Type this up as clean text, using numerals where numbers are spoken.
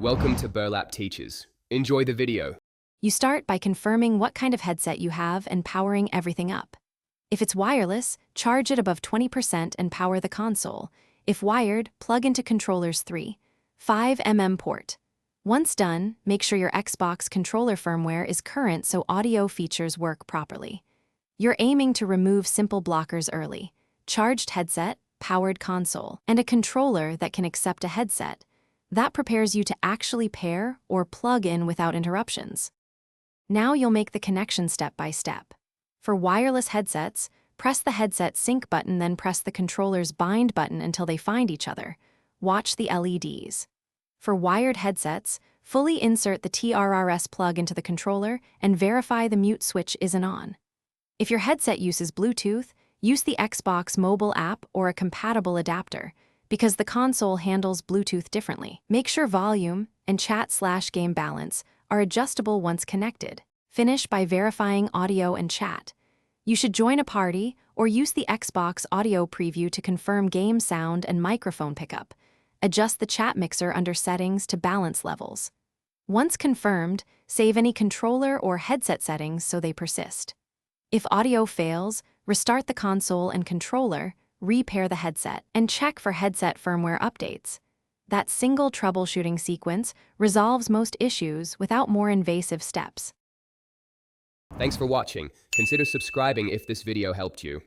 Welcome to Burlap Teachers. Enjoy the video. You start by confirming what kind of headset you have and powering everything up. If it's wireless, charge it above 20% and power the console. If wired, plug into controller's 3.5 port. Once done, make sure your Xbox controller firmware is current so audio features work properly. You're aiming to remove simple blockers early: charged headset, powered console, and a controller that can accept a headset. That prepares you to actually pair or plug in without interruptions. Now you'll make the connection step by step. For wireless headsets, press the headset sync button, then press the controller's bind button until they find each other. Watch the LEDs. For wired headsets, fully insert the TRRS plug into the controller and verify the mute switch isn't on. If your headset uses Bluetooth, use the Xbox mobile app or a compatible adapter, because the console handles Bluetooth differently. Make sure volume and chat/game balance are adjustable once connected. Finish by verifying audio and chat. You should join a party or use the Xbox audio preview to confirm game sound and microphone pickup. Adjust the chat mixer under settings to balance levels. Once confirmed, save any controller or headset settings so they persist. If audio fails, restart the console and controller, repair the headset, and check for headset firmware updates. That single troubleshooting sequence resolves most issues without more invasive steps. Thanks for watching. Consider subscribing if this video helped you.